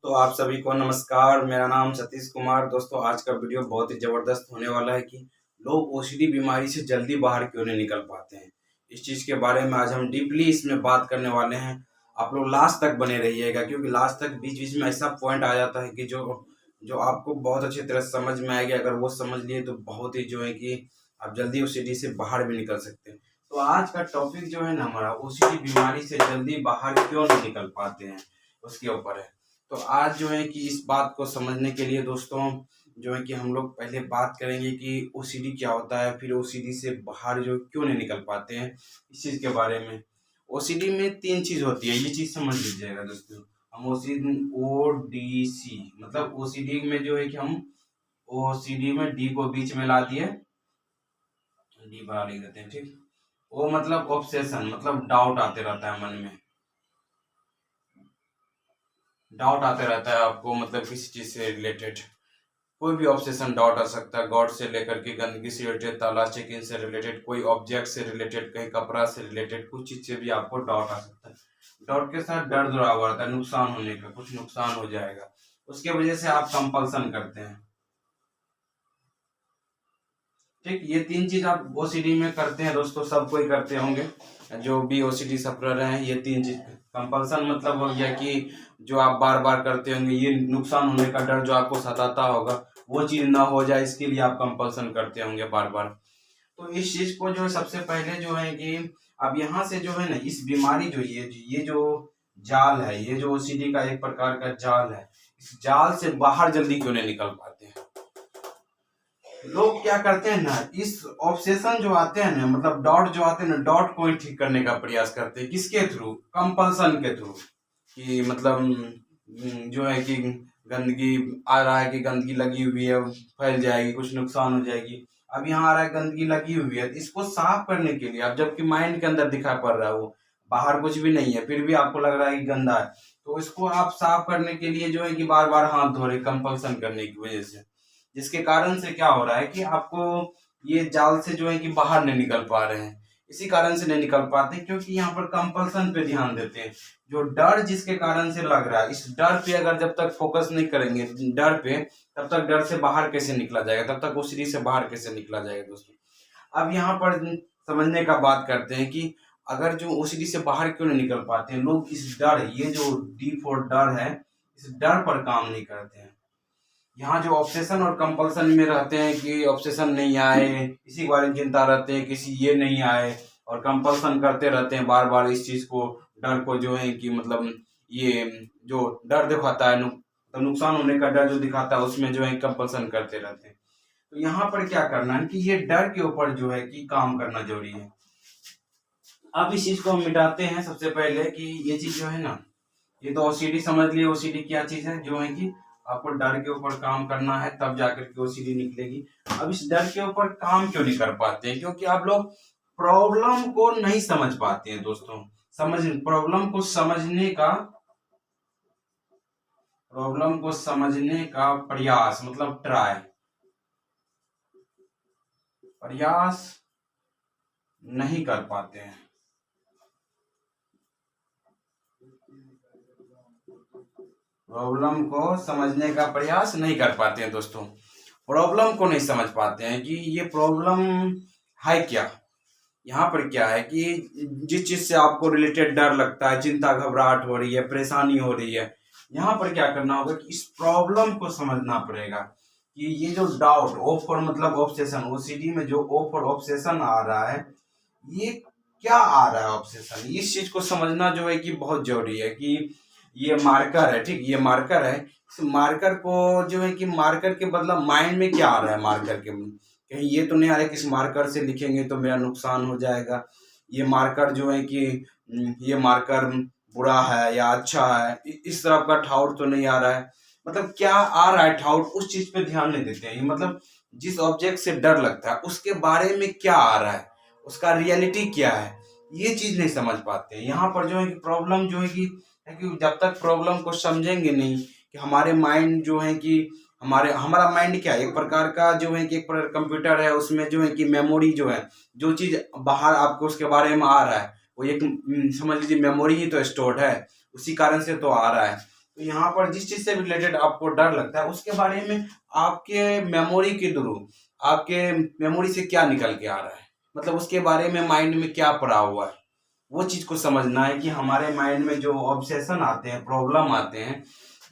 तो आप सभी को नमस्कार। मेरा नाम सतीश कुमार। दोस्तों, आज का वीडियो बहुत ही ज़बरदस्त होने वाला है कि लोग ओसीडी बीमारी से जल्दी बाहर क्यों नहीं निकल पाते हैं। इस चीज़ के बारे में आज हम डीपली इसमें बात करने वाले हैं। आप लोग लास्ट तक बने रहिएगा, क्योंकि लास्ट तक बीच बीच में ऐसा पॉइंट आ जाता है कि जो जो आपको बहुत अच्छी तरह समझ में आएगा। अगर वो समझ लिए तो बहुत ही जो है कि आप जल्दी ओसीडी से बाहर भी निकल सकते हैं। तो आज का टॉपिक जो है ना हमारा, ओसीडी बीमारी से जल्दी बाहर क्यों नहीं निकल पाते हैं, उसके ऊपर है। तो आज जो है कि इस बात को समझने के लिए दोस्तों जो है कि हम लोग पहले बात करेंगे कि ओसीडी क्या होता है, फिर ओसीडी से बाहर जो क्यों नहीं निकल पाते हैं, इस चीज़ के बारे में। ओसीडी में 3 चीज़ होती है, ये चीज़ समझ लीजिएगा दोस्तों। हम ओडीसी मतलब ओसीडी में जो है कि हम ओसीडी में डी को बीच में ला दिए, डी बाहर लिख देते हैं, ठीक। वो मतलब ऑब्सेशन, मतलब डाउट आते रहता है मन में, डाउट आते रहता है आपको, मतलब किसी चीज़ से रिलेटेड कोई भी ऑब्सेशन डाउट आ सकता है। गॉड से लेकर के गंदगी से रिलेटेड, ताला चेकिंग से रिलेटेड, कोई ऑब्जेक्ट से रिलेटेड, कहीं कपड़ा से रिलेटेड, कुछ चीज़ से भी आपको डाउट आ सकता है। डाउट के साथ डर जुड़ा हुआ रहता है, नुकसान होने का, कुछ नुकसान हो जाएगा, उसके वजह से आप कंपल्सन करते हैं, ठीक। ये 3 चीज आप ओसीडी में करते हैं दोस्तों, सब कोई करते होंगे जो भी ओसीडी सफर हैं। ये 3 चीज, कंपल्सन मतलब हो गया कि जो आप बार बार करते होंगे, ये नुकसान होने का डर जो आपको सताता होगा, वो चीज ना हो जाए, इसके लिए आप कंपल्सन करते होंगे बार बार। तो इस चीज को जो है सबसे पहले जो है कि अब यहाँ से जो है ना, इस बीमारी जो ये जो जाल है, ये जो ओसीडी का एक प्रकार का जाल है, इस जाल से बाहर जल्दी क्यों नहीं निकल पाते हैं। लोग क्या करते हैं ना, इस ऑब्सेशन जो आते हैं ना, मतलब डॉट जो आते हैं ना, डॉट को ही ठीक करने का प्रयास करते हैं। किसके थ्रू? कंपल्सन के थ्रू। कि मतलब जो है कि गंदगी आ रहा है, कि गंदगी लगी हुई है, फैल जाएगी, कुछ नुकसान हो जाएगी। अब यहाँ आ रहा है गंदगी लगी हुई है, इसको साफ करने के लिए, अब जबकि माइंड के अंदर दिखाई पड़ रहा है वो बाहर कुछ भी नहीं है, फिर भी आपको लग रहा है कि गंदा है, तो इसको आप साफ करने के लिए जो है कि बार बार हाथ धो रहे, कंपल्सन करने की वजह से। जिसके कारण से क्या हो रहा है कि आपको ये जाल से जो है कि बाहर नहीं निकल पा रहे हैं। इसी कारण से नहीं निकल पाते क्योंकि यहाँ पर कंपल्सन पे ध्यान देते हैं। जो डर जिसके कारण से लग रहा है, इस डर पे अगर जब तक फोकस नहीं करेंगे डर पे, तब तक डर से बाहर कैसे निकला जाएगा, तब तक ओसीडी से बाहर कैसे निकला जाएगा दोस्तों। अब यहाँ पर समझने का बात करते हैं कि अगर जो ओसीडी से बाहर क्यों नहीं निकल पाते हैं लोग, इस डर, ये जो डी फॉर डर है, इस डर पर काम नहीं करते हैं। यहाँ जो ऑब्सेशन और कंपल्सन में रहते हैं कि ऑब्सेशन नहीं आए, इसी के बारे में चिंता रहते हैं, किसी ये नहीं आए, और कंपल्सन करते रहते हैं बार बार इस चीज को, डर को जो है कि मतलब ये जो डर दिखाता है, तो नुकसान होने का डर जो दिखाता है, उसमें जो है कंपल्सन करते रहते हैं। तो यहाँ पर क्या करना है कि ये डर के ऊपर जो है कि काम करना जरूरी है। अब इस चीज को हम मिटाते हैं सबसे पहले कि ये चीज जो है ना, ये तो ओसीडी समझ लिए। ओसीडी क्या चीज है, जो है कि आपको डर के ऊपर काम करना है, तब जाकर के ओसीडी निकलेगी। अब इस डर के ऊपर काम क्यों नहीं कर पाते हैं? क्योंकि आप लोग प्रॉब्लम को नहीं समझ पाते हैं दोस्तों। प्रॉब्लम को समझने का प्रयास, मतलब प्रयास नहीं कर पाते हैं। प्रॉब्लम को समझने का प्रयास नहीं कर पाते हैं दोस्तों। प्रॉब्लम को नहीं समझ पाते हैं कि ये प्रॉब्लम है क्या। यहाँ पर क्या है कि जिस चीज से आपको रिलेटेड डर लगता है, चिंता घबराहट हो रही है, परेशानी हो रही है, यहाँ पर क्या करना होगा कि इस प्रॉब्लम को समझना पड़ेगा कि ये जो डाउट, ओ फॉर मतलब ऑब्सेशन, ओसीडी में जो ओ फॉर ऑब्सेशन आ रहा है, ये क्या आ रहा है ऑब्सेशन। इस चीज को समझना जो है कि बहुत जरूरी है कि ये मार्कर है, ठीक, ये मार्कर है। इस मार्कर को जो है कि मार्कर के मतलब माइंड में क्या आ रहा है, मार्कर के कहीं ये तो नहीं आ रहा है कि इस मार्कर से लिखेंगे तो मेरा नुकसान हो जाएगा, ये मार्कर जो है कि ये मार्कर बुरा है या अच्छा है, इस तरह का ठाउट तो नहीं आ रहा है। मतलब क्या आ रहा है ठाउट, उस चीज पे ध्यान नहीं देते हैं। मतलब जिस ऑब्जेक्ट से डर लगता है उसके बारे में क्या आ रहा है, उसका रियलिटी क्या है, ये चीज नहीं समझ पाते हैं। यहाँ पर जो है कि प्रॉब्लम जो है कि जब तक प्रॉब्लम को समझेंगे नहीं कि हमारे माइंड जो है कि हमारा माइंड क्या है, एक प्रकार का जो है कि एक प्रकार कंप्यूटर है, उसमें जो है कि मेमोरी जो है, जो चीज बाहर आपको उसके बारे में आ रहा है, वो एक समझ लीजिए मेमोरी ही तो स्टोर्ड है, उसी कारण से तो आ रहा है। तो यहाँ पर जिस चीज से रिलेटेड आपको डर लगता है उसके बारे में आपके मेमोरी के थ्रू, आपके मेमोरी से क्या निकल के आ रहा है, मतलब उसके बारे में माइंड में क्या पड़ा हुआ है, वो चीज को समझना है कि हमारे माइंड में जो ऑब्सेशन आते हैं, प्रॉब्लम आते हैं,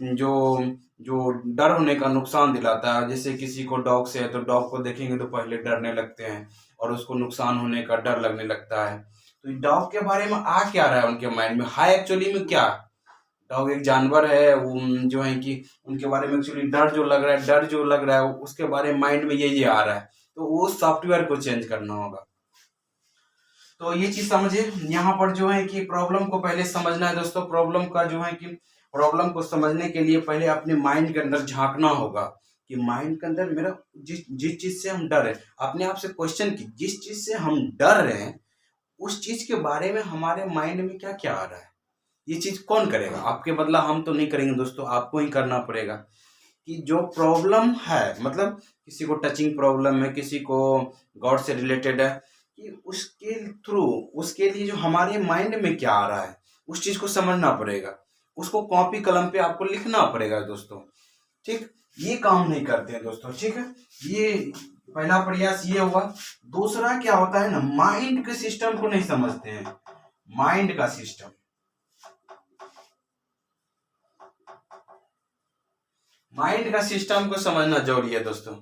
जो जो डर होने का नुकसान दिलाता है। जैसे किसी को डॉग से है तो डॉग को देखेंगे तो पहले डरने लगते हैं और उसको नुकसान होने का डर लगने लगता है। तो डॉग के बारे में आ क्या रहा है उनके माइंड में, हाई एक्चुअली में क्या, डॉग एक जानवर है, जो है कि उनके बारे में एक्चुअली डर जो लग रहा है, डर जो लग रहा है उसके बारे में माइंड में ये आ रहा है, तो वो सॉफ्टवेयर को चेंज करना होगा। तो ये चीज समझे। यहाँ पर जो है कि प्रॉब्लम को पहले समझना है दोस्तों। प्रॉब्लम का जो है कि प्रॉब्लम को समझने के लिए पहले अपने माइंड के अंदर झांकना होगा कि माइंड के अंदर मेरा जिस जिस चीज से हम डर है, अपने आप से क्वेश्चन की जिस चीज से हम डर रहे हैं उस चीज के बारे में हमारे माइंड में क्या क्या आ रहा है। ये चीज कौन करेगा, आपके बदला हम तो नहीं करेंगे दोस्तों, आपको ही करना पड़ेगा। कि जो प्रॉब्लम है, मतलब किसी को टचिंग प्रॉब्लम है, किसी को गॉड से रिलेटेड है, कि उसके थ्रू, उसके लिए जो हमारे माइंड में क्या आ रहा है उस चीज को समझना पड़ेगा, उसको कॉपी कलम पे आपको लिखना पड़ेगा दोस्तों। ठीक, ये काम नहीं करते हैं दोस्तों। ठीक है, ये पहला प्रयास ये हुआ। दूसरा क्या होता है ना, माइंड के सिस्टम को नहीं समझते हैं। माइंड का सिस्टम, माइंड का सिस्टम को समझना जरूरी है दोस्तों।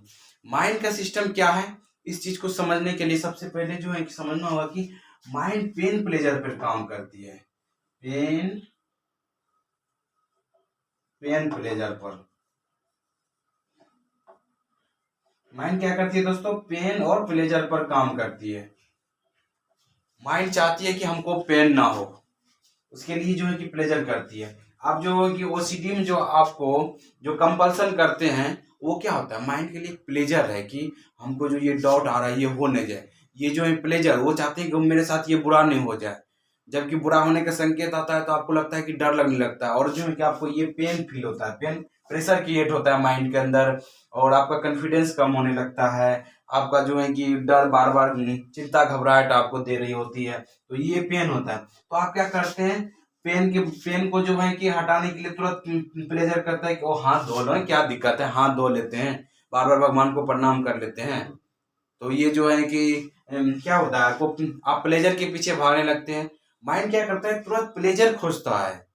माइंड का सिस्टम क्या है, इस चीज को समझने के लिए सबसे पहले जो है कि समझना होगा कि माइंड पेन प्लेजर पर काम करती है। पेन पेन प्लेजर पर माइंड क्या करती है दोस्तों, पेन और प्लेजर पर काम करती है। माइंड चाहती है कि हमको पेन ना हो, उसके लिए जो है कि प्लेजर करती है। आप जो है कि ओसीडी में जो आपको जो कंपल्सन करते हैं वो क्या होता है, माइंड के लिए प्लेजर है कि हमको जो ये डाउट आ रहा है ये हो नहीं जाए। ये जो है प्लेजर, वो चाहते हैं कि मेरे साथ ये बुरा नहीं हो जाए। जबकि बुरा होने का संकेत आता है तो आपको लगता है कि डर लगने लगता है, और जो है कि आपको ये पेन फील होता है, पेन प्रेशर क्रिएट होता है माइंड के अंदर, और आपका कॉन्फिडेंस कम होने लगता है। आपका जो है कि डर बार बार चिंता घबराहट आपको दे रही होती है, तो ये पेन होता है। तो आप क्या करते हैं, पेन को जो है कि हटाने के लिए तुरंत प्लेजर करता है कि वो हाथ धो लो, क्या दिक्कत है, हाथ धो लेते हैं, बार बार भगवान को प्रणाम कर लेते हैं। तो ये जो है कि क्या होता है, आपको आप प्लेजर के पीछे भागने लगते हैं। माइंड क्या करता है, तुरंत प्लेजर खोजता है।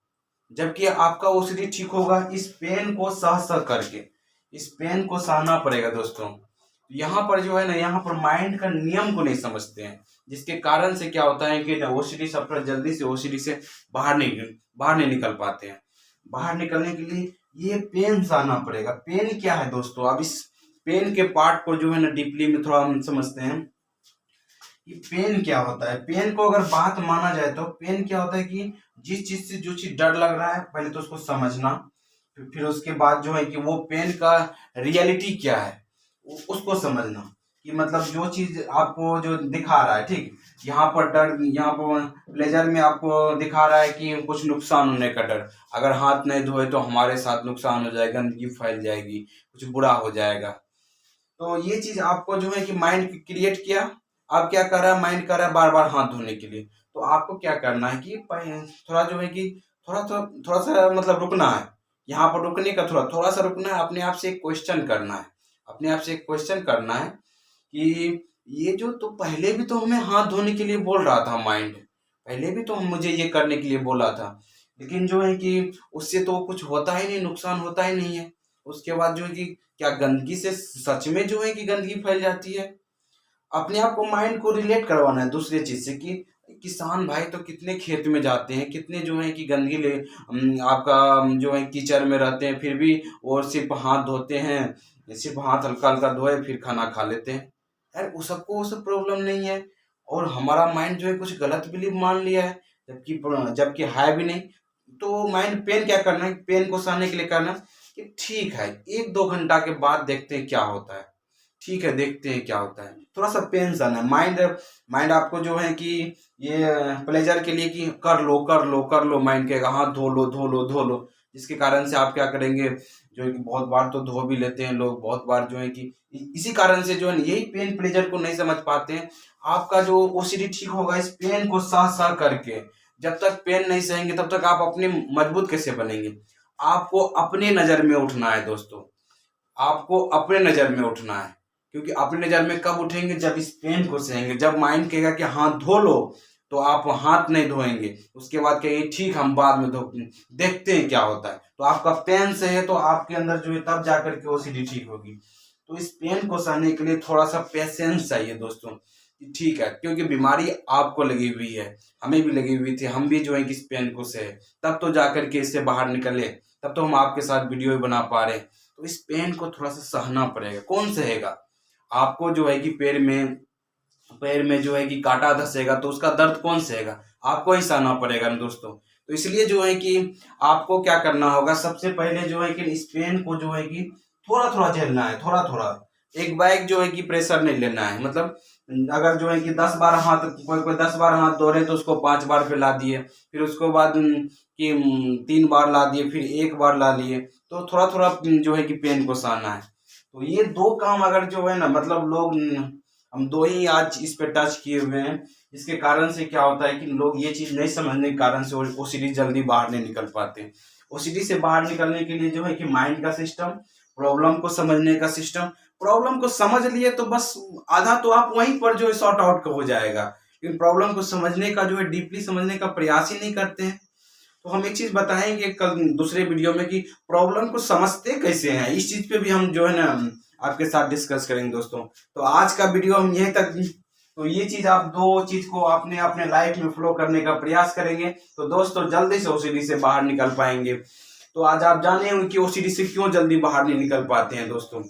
जबकि आपका ओसीडी ठीक होगा इस पेन को सह सह करके, इस पेन को सहना पड़ेगा दोस्तों। यहाँ पर जो है ना, यहाँ पर माइंड का नियम को नहीं समझते हैं, जिसके कारण से क्या होता है कि ओसीडी सफर जल्दी से ओसीडी से बाहर नहीं निकल पाते हैं। बाहर निकलने के लिए ये पेन सहना पड़ेगा। पेन क्या है दोस्तों, अब इस पेन के पार्ट को जो है ना डीपली में थोड़ा हम समझते हैं कि पेन क्या होता है। पेन को अगर बात माना जाए तो पेन क्या होता है कि जिस चीज से जो चीज डर लग रहा है पहले तो उसको समझना, फिर उसके बाद जो है कि वो पेन का रियलिटी क्या है उसको समझना। कि मतलब जो चीज आपको जो दिखा रहा है, ठीक, यहाँ पर डर, यहाँ पर प्लेजर में आपको दिखा रहा है कि कुछ नुकसान होने का डर, अगर हाथ नहीं धोए तो हमारे साथ नुकसान हो जाएगा, गंदगी फैल जाएगी, कुछ बुरा हो जाएगा। तो ये चीज आपको जो है कि माइंड क्रिएट किया। अब क्या कर रहा है, माइंड कर रहा है बार बार हाथ धोने के लिए। तो आपको क्या करना है कि थोड़ा जो है कि थोड़ा सा मतलब रुकना है। यहाँ पर रुकने का थोड़ा सा रुकना है, अपने आप से एक क्वेश्चन करना है। अपने आप से एक क्वेश्चन करना है कि ये जो तो पहले भी तो हमें हाथ धोने के लिए बोल रहा था माइंड, पहले भी तो मुझे ये करने के लिए बोला था, लेकिन जो है कि उससे तो कुछ होता ही नहीं, नुकसान होता ही नहीं है। उसके बाद जो है कि क्या गंदगी से सच में जो है कि गंदगी फैल जाती है। अपने आप को माइंड को रिलेट करवाना है दूसरे चीज से कि किसान भाई तो कितने खेत में जाते हैं, कितने जो है कि गंदगी ले आपका जो है कीचड़ में रहते हैं, फिर भी वो सिर्फ हाथ धोते हैं, सिर्फ हाथ हल्का हल्का धोए फिर खाना खा लेते हैं। यार वो सबको वो सब प्रॉब्लम नहीं है, और हमारा माइंड जो है कुछ गलत बिलीव मान लिया है, जबकि है भी नहीं। तो माइंड पेन क्या करना है, पेन को सहने के लिए करना कि ठीक है 1-2 घंटा के बाद देखते हैं क्या होता है, ठीक है देखते हैं क्या होता है, थोड़ा सा पेंशन है। माइंड माइंड आपको जो है कि ये प्लेजर के लिए कि कर लो कर लो कर लो, माइंड कहेगा हाँ धो लो धो लो धो लो, जिसके कारण से आप क्या करेंगे, जो है कि बहुत बार तो धो भी लेते हैं लोग, बहुत बार जो है कि इसी कारण से जो है यही पेन प्लेजर को नहीं समझ पाते हैं। आपका जो ओसीडी ठीक होगा इस पेन को सह सह करके। जब तक पेन नहीं सहेंगे तब तक आप अपने मजबूत कैसे बनेंगे। आपको अपने नज़र में उठना है दोस्तों, आपको अपने नज़र में उठना है। क्योंकि अपने नज़र में कब उठेंगे, जब इस पेन को सहेंगे, जब माइंड कहेगा कि हाथ धो लो, तो आप हाथ नहीं धोएंगे, उसके बाद कहेंगे ठीक हम बाद में धो देखते हैं क्या होता है। तो आपका पेन से है तो आपके अंदर जो है तब जाकर के ओसीडी ठीक होगी। तो इस पेन को सहने के लिए थोड़ा सा पेशेंस चाहिए दोस्तों, ठीक है, क्योंकि बीमारी आपको लगी हुई है, हमें भी लगी हुई थी, हम भी जो है कि इस पेन को सहे, तब तो जाकर के इससे बाहर निकले, तब तो हम आपके साथ वीडियो बना पा रहे हैं। तो इस पेन को थोड़ा सा सहना पड़ेगा। कौन सहेगा? आपको जो है कि पैर में जो है कि कांटा धसेगा तो उसका दर्द कौन सहेगा? आपको ही सहना पड़ेगा ना दोस्तों। तो इसलिए जो है कि आपको क्या करना होगा, सबसे पहले जो है कि इस पेन को जो है कि थोड़ा थोड़ा झेलना है, थोड़ा थोड़ा, एक बैग जो है कि प्रेशर नहीं लेना है। मतलब अगर जो है कि 10 बार हाथ, कोई 10 बार हाथ दौड़े तो उसको 5 बार पे ला दिए, फिर उसको बाद कि 3 बार ला दिए, फिर 1 बार ला लिए, तो थोड़ा थोड़ा जो है कि पेन को सहना है। तो ये 2 काम अगर जो है ना, मतलब लोग, हम 2 ही आज इस पे टच किए हुए हैं, जिसके कारण से क्या होता है कि लोग ये चीज़ नहीं समझने के कारण से ओसीडी जल्दी बाहर नहीं निकल पाते। ओसीडी से बाहर निकलने के लिए जो है कि माइंड का सिस्टम, प्रॉब्लम को समझने का सिस्टम, प्रॉब्लम को समझ लिए तो बस आधा तो आप वहीं पर जो है सॉर्ट आउट हो जाएगा, लेकिन प्रॉब्लम को समझने का जो है डीपली समझने का प्रयास ही नहीं करते हैं। तो हम एक चीज बताएंगे कल दूसरे वीडियो में कि प्रॉब्लम को समझते कैसे हैं, इस चीज पे भी हम जो है ना आपके साथ डिस्कस करेंगे दोस्तों। तो आज का वीडियो हम यहीं तक, तो ये चीज आप 2 चीज को आपने अपने लाइफ में फ्लो करने का प्रयास करेंगे तो दोस्तों जल्दी से ओसीडी से बाहर निकल पाएंगे। तो आज आप जाने होंगे कि ओसीडी से क्यों जल्दी बाहर नहीं निकल पाते हैं दोस्तों।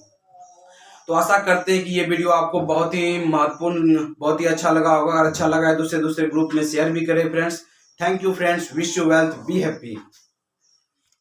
तो आशा करते हैं कि ये वीडियो आपको बहुत ही महत्वपूर्ण, बहुत ही अच्छा लगा होगा। अगर अच्छा लगा है दूसरे ग्रुप में शेयर भी करें friends. Thank you friends, wish you wealth, be happy.